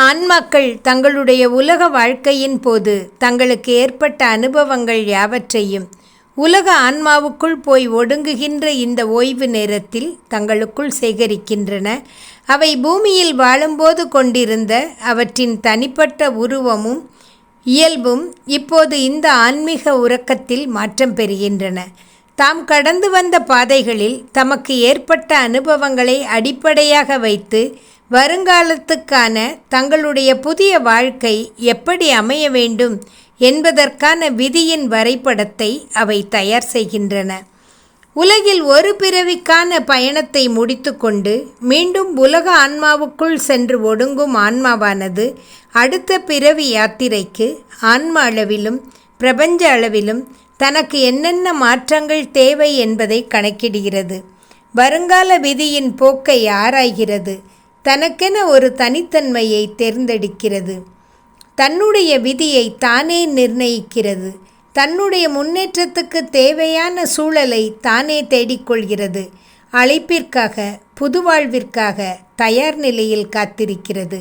ஆன்மாக்கள் தங்களுடைய உலக வாழ்க்கையின் போது தங்களுக்கு ஏற்பட்ட அனுபவங்கள் யாவற்றையும் உலக ஆன்மாவுக்குள் போய் ஒடுங்குகின்ற இந்த ஓய்வு நேரத்தில் தங்களுக்குள் சேகரிக்கின்றன. அவை பூமியில் வாழும்போது கொண்டிருந்த அவற்றின் தனிப்பட்ட உருவமும் இயல்பும் இப்போது இந்த ஆன்மீக உறக்கத்தில் மாற்றம் பெறுகின்றன. தாம் கடந்து வந்த பாதைகளில் தமக்கு ஏற்பட்ட அனுபவங்களை அடிப்படையாக வைத்து வருங்காலத்துக்கான தங்களுடைய புதிய வாழ்க்கை எப்படி அமைய வேண்டும் என்பதற்கான விதியின் வரைபடத்தை அவை தயார் செய்கின்றன. உலகில் ஒரு பிறவிக்கான பயணத்தை முடித்துக்கொண்டு மீண்டும் உலக ஆன்மாவுக்குள் சென்று ஒடுங்கும் ஆன்மாவானது அடுத்த பிறவி யாத்திரைக்கு ஆன்ம அளவிலும் பிரபஞ்ச அளவிலும் தனக்கு என்னென்ன மாற்றங்கள் தேவை என்பதை கணக்கிடுகிறது. வருங்கால விதியின் போக்கை ஆராய்கிறது. தனக்கென ஒரு தனித்தன்மையை தேர்ந்தெடுக்கிறது. தன்னுடைய விதியை தானே நிர்ணயிக்கிறது. தன்னுடைய முன்னேற்றத்துக்கு தேவையான சூழலை தானே தேடிக்கொள்கிறது. அழைப்பிற்காக புதுவாழ்விற்காக தயார் நிலையில் காத்திருக்கிறது.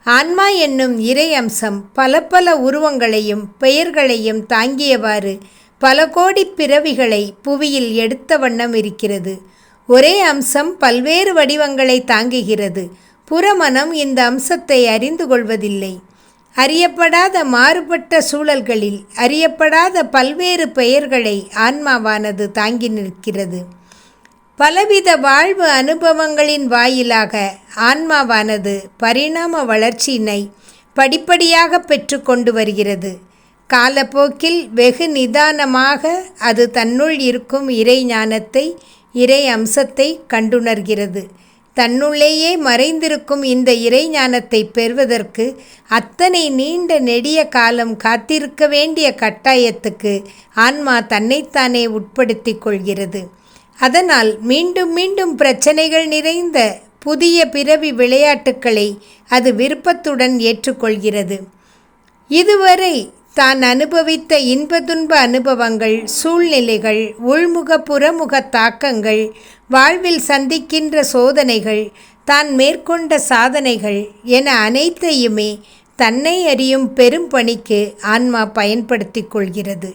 ஆன்மா என்னும் இறை அம்சம் பல பல உருவங்களையும் பெயர்களையும் தாங்கியவாறு பல கோடி பிறவிகளை புவியில் எடுத்த வண்ணம் இருக்கிறது. ஒரே அம்சம் பல்வேறு வடிவங்களை தாங்குகிறது. புறமனம் இந்த அம்சத்தை அறிந்து கொள்வதில்லை. அறியப்படாத மாறுபட்ட சூழல்களில் அறியப்படாத பல்வேறு பெயர்களை ஆன்மாவானது தாங்கி நிற்கிறது. பலவித வாழ்வு அனுபவங்களின் வாயிலாக ஆன்மாவானது பரிணாம வளர்ச்சியினை படிப்படியாக பெற்று கொண்டு வருகிறது. காலப்போக்கில் வெகு நிதானமாக அது தன்னுள் இருக்கும் இறை ஞானத்தை இறை அம்சத்தை கண்டுணர்கிறது. தன்னுள்ளேயே மறைந்திருக்கும் இந்த இறை ஞானத்தை பெறுவதற்கு அத்தனை நீண்ட நெடிய காலம் காத்திருக்க வேண்டிய கட்டாயத்துக்கு ஆன்மா தன்னைத்தானே உட்படுத்தி கொள்கிறது. அதனால் மீண்டும் மீண்டும் பிரச்சனைகள் நிறைந்த புதிய பிறவி விளையாட்டுக்களை அது விருப்பத்துடன் ஏற்றுக்கொள்கிறது. இதுவரை தான் அனுபவித்த இன்ப துன்ப அனுபவங்கள், சூழ்நிலைகள், உள்முக புறமுக தாக்கங்கள், வாழ்வில் சந்திக்கின்ற சோதனைகள், தான் மேற்கொண்ட சாதனைகள் என அனைத்தையுமே தன்னை அறியும் பெரும் பணிக்கு ஆன்மா பயன்படுத்தி கொள்கிறது.